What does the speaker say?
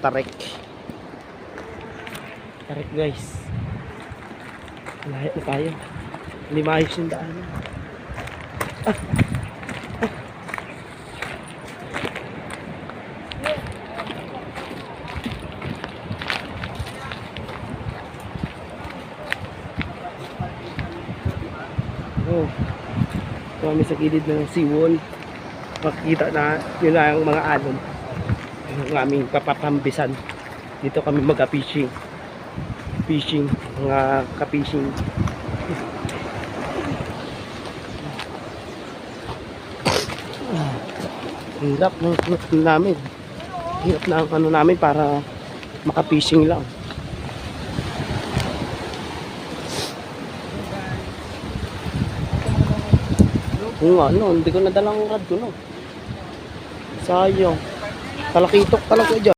Tarek. Tarek guys. Lahat na tayo. Hindi maayos yung daan. Oh. Ito kami sa gilid ng seawall. Makikita na yun na ang mga alon. Ang aming papatambisan. Dito kami mag-fishing. Fishing, mga ka-fishing. Hirap ng namin. Hirap na ang ano namin para maka-fishing lang. Kung ano, hindi ko nadalang rad ko, no. Sayang. Talakitok talaga dyan.